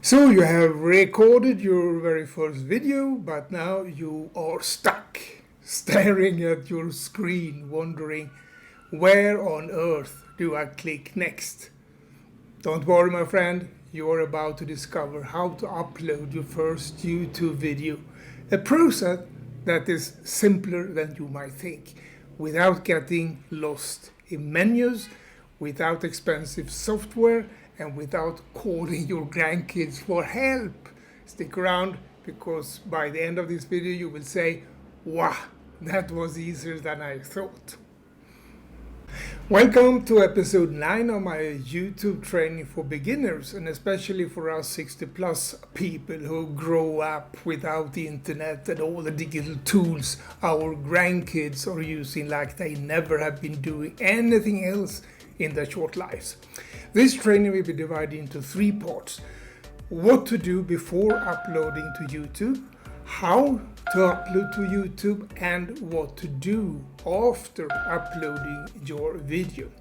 So you have recorded your very first video, but now you are stuck, staring at your screen, wondering where on earth do I click next? Don't worry, my friend, you are about to discover how to upload your first YouTube video, a process that is simpler than you might think, without getting lost in menus, without expensive software, and without calling your grandkids for help. Stick around, because by the end of this video you will say, wow, that was easier than I thought. Welcome to episode 9 of my YouTube training for beginners, and especially for us 60 plus people who grow up without the internet and all the digital tools our grandkids are using like they never have been doing anything else in their short lives. This training will be divided into 3 parts. What to do before uploading to YouTube, how to upload to YouTube, and what to do after uploading your video.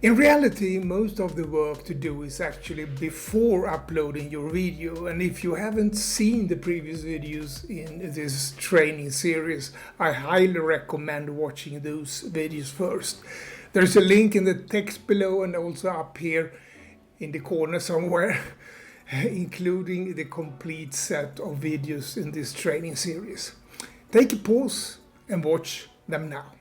In reality, most of the work to do is actually before uploading your video, and if you haven't seen the previous videos in this training series, I highly recommend watching those videos first. There's a link in the text below and also up here in the corner somewhere, including the complete set of videos in this training series. Take a pause and watch them now.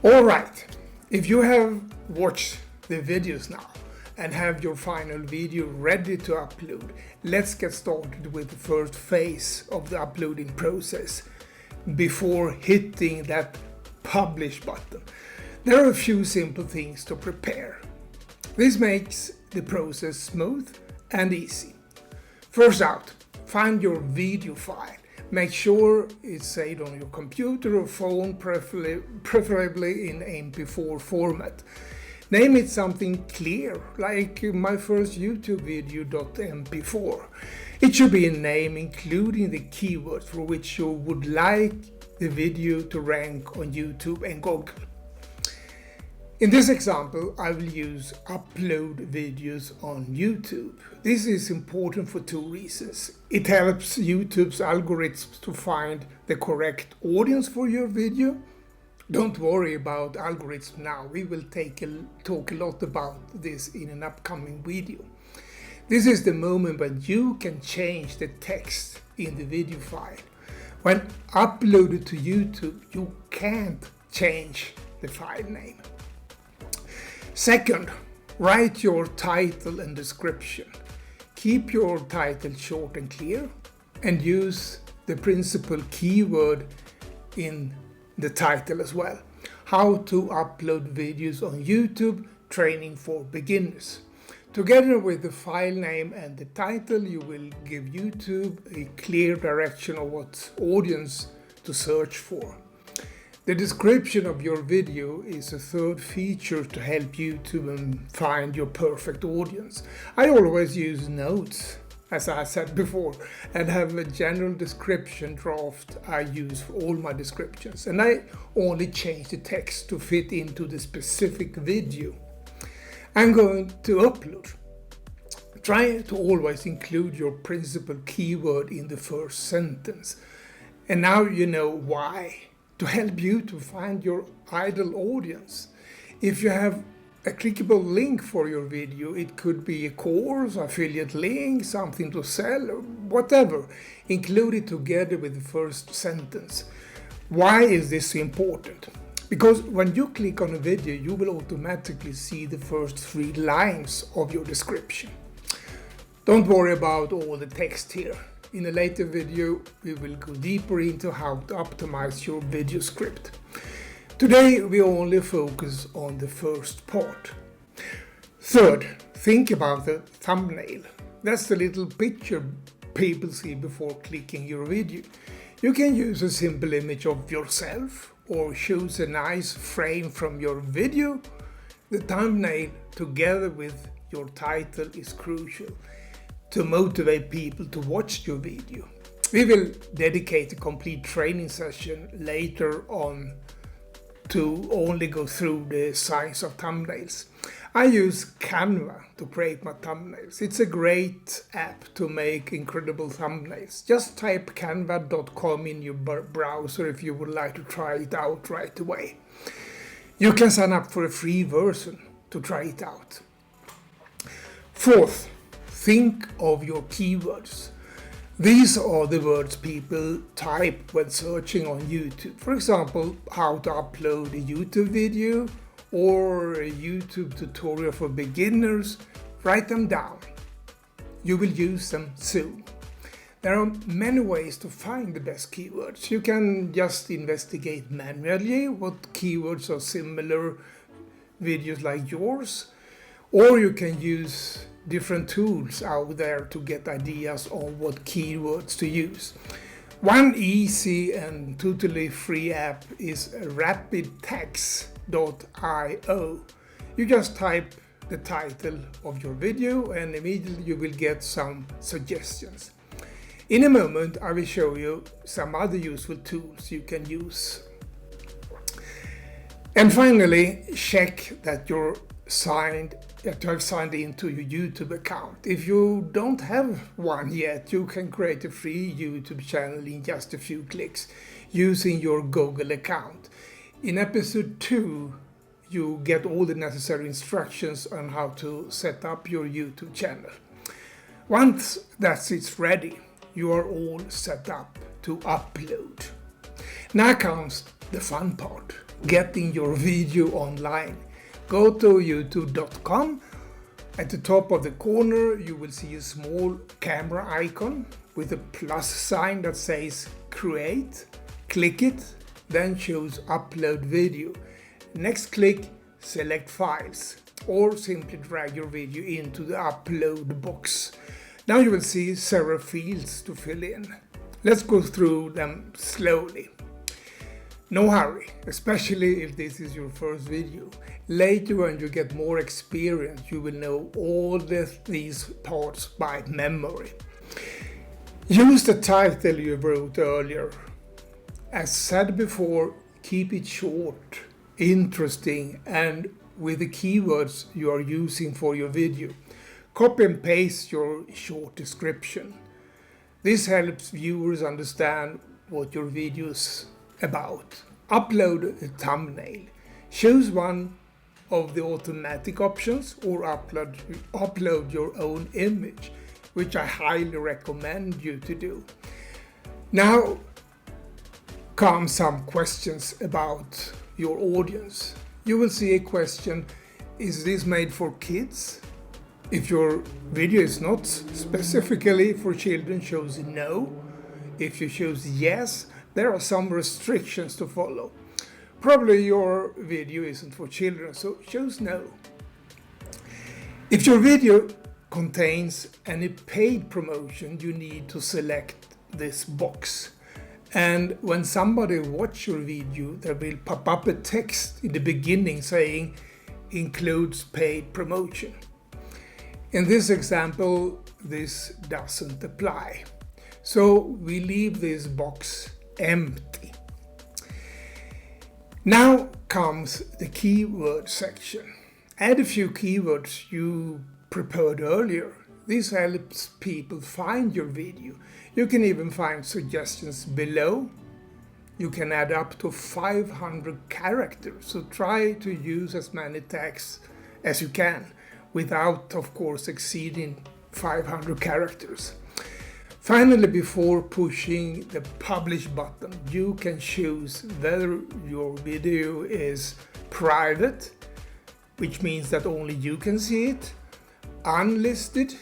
Alright, if you have watched the videos now and have your final video ready to upload, let's get started with the first phase of the uploading process before hitting that publish button. There are a few simple things to prepare. This makes the process smooth and easy. First out, find your video file. Make sure it's saved on your computer or phone, preferably in MP4 format. Name it something clear, like my first YouTube video .mp4. It should be a name including the keywords for which you would like the video to rank on YouTube and Google. In this example, I will use upload videos on YouTube. This is important for 2 reasons. It helps YouTube's algorithms to find the correct audience for your video. Don't worry about algorithms now, we will talk a lot about this in an upcoming video. This is the moment when you can change the text in the video file. When uploaded to YouTube, you can't change the file name. Second, write your title and description. Keep your title short and clear and use the principal keyword in the title as well. How to upload videos on YouTube, training for beginners. Together with the file name and the title, you will give YouTube a clear direction of what audience to search for. The description of your video is a third feature to help YouTube find your perfect audience. I always use notes, as I said before, and have a general description draft I use for all my descriptions, and I only change the text to fit into the specific video I'm going to upload. Try to always include your principal keyword in the first sentence. And now you know why. To help you to find your ideal audience. If you have a clickable link for your video, it could be a course, affiliate link, something to sell, or whatever. Include it together with the first sentence. Why is this important? Because when you click on a video, you will automatically see the first 3 lines of your description. Don't worry about all the text here. In a later video, we will go deeper into how to optimize your video script. Today, we only focus on the first part. Third, think about the thumbnail. That's the little picture people see before clicking your video. You can use a simple image of yourself or choose a nice frame from your video. The thumbnail, together with your title, is crucial to motivate people to watch your video. We will dedicate a complete training session later on to only go through the size of thumbnails. I use Canva to create my thumbnails. It's a great app to make incredible thumbnails. Just type canva.com in your browser if you would like to try it out right away. You can sign up for a free version to try it out. Fourth, think of your keywords. These are the words people type when searching on YouTube. For example, how to upload a YouTube video or a YouTube tutorial for beginners. Write them down. You will use them soon. There are many ways to find the best keywords. You can just investigate manually what keywords are similar videos like yours, or you can use different tools out there to get ideas on what keywords to use. One easy and totally free app is rapidtext.io. You just type the title of your video and immediately you will get some suggestions. In a moment I will show you some other useful tools you can use. And finally, check that you have signed into your YouTube account. If you don't have one yet, you can create a free YouTube channel in just a few clicks using your Google account. In episode 2, you get all the necessary instructions on how to set up your YouTube channel. Once that it's ready, you are all set up to upload. Now comes the fun part, getting your video online. Go to youtube.com. At the top of the corner you will see a small camera icon with a plus sign that says create. Click it, then choose upload video. Next click select files, or simply drag your video into the upload box. Now you will see several fields to fill in. Let's go through them slowly. No hurry, especially if this is your first video. Later when you get more experience, you will know all these parts by memory. Use the title you wrote earlier. As said before, keep it short, interesting, and with the keywords you are using for your video. Copy and paste your short description. This helps viewers understand what your video is about. Upload a thumbnail. Choose one of the automatic options or upload your own image, which I highly recommend you to do. Now come some questions about your audience. You will see a question, is this made for kids? If your video is not specifically for children, choose no. If you choose yes, there are some restrictions to follow. Probably your video isn't for children, so choose no. If your video contains any paid promotion, you need to select this box. And when somebody watches your video, there will pop up a text in the beginning saying includes paid promotion. In this example, this doesn't apply. So we leave this box empty. Now comes the keyword section. Add a few keywords you prepared earlier. This helps people find your video. You can even find suggestions below. You can add up to 500 characters, so try to use as many tags as you can without, of course, exceeding 500 characters. Finally, before pushing the publish button, you can choose whether your video is private, which means that only you can see it, unlisted,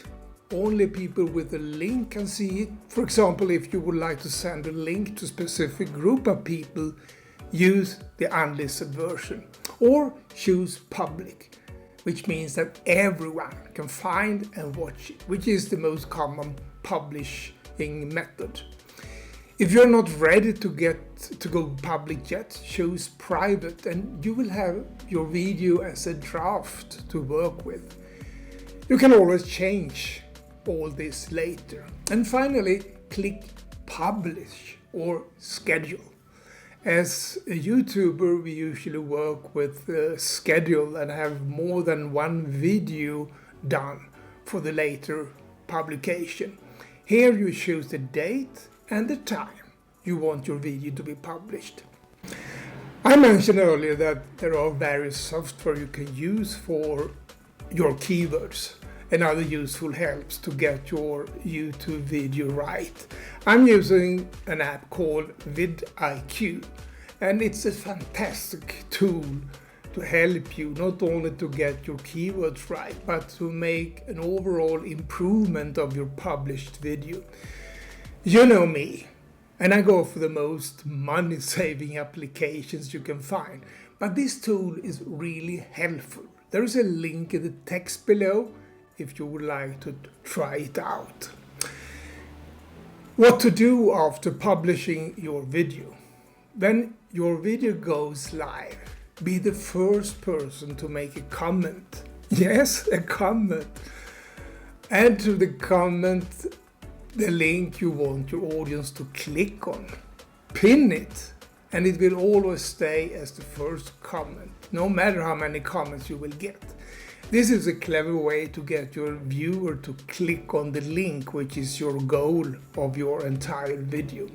only people with a link can see it. For example, if you would like to send a link to a specific group of people, use the unlisted version, or choose public, which means that everyone can find and watch it, which is the most common publishing method. If you're not ready to go public yet, choose private and you will have your video as a draft to work with. You can always change all this later. And finally, click publish or schedule. As a YouTuber, we usually work with a schedule and have more than one video done for the later publication. Here you choose the date and the time you want your video to be published. I mentioned earlier that there are various software you can use for your keywords and other useful helps to get your YouTube video right. I'm using an app called VidIQ, and it's a fantastic tool to help you not only to get your keywords right, but to make an overall improvement of your published video. You know me, and I go for the most money-saving applications you can find, but this tool is really helpful. There is a link in the text below if you would like to try it out. What to do after publishing your video? When your video goes live, be the first person to make a comment. Yes, a comment. Add to the comment the link you want your audience to click on. Pin it, and it will always stay as the first comment, no matter how many comments you will get. This is a clever way to get your viewer to click on the link, which is your goal of your entire video.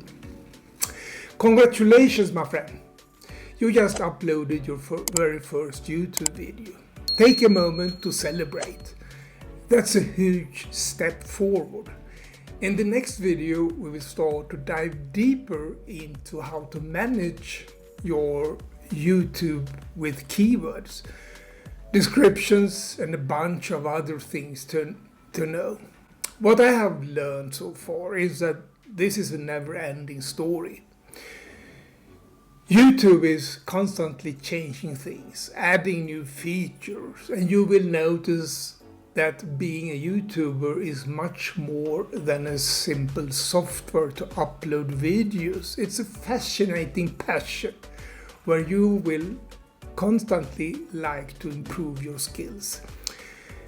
Congratulations, my friend! You just uploaded your very first YouTube video. Take a moment to celebrate. That's a huge step forward. In the next video, we will start to dive deeper into how to manage your YouTube with keywords, descriptions, and a bunch of other things to know. What I have learned so far is that this is a never-ending story. YouTube is constantly changing things, adding new features, and you will notice that being a YouTuber is much more than a simple software to upload videos. It's a fascinating passion where you will constantly like to improve your skills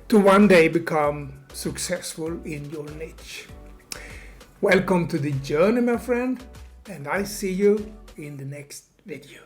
to one day become successful in your niche. Welcome to the journey, my friend, and I see you in the next video.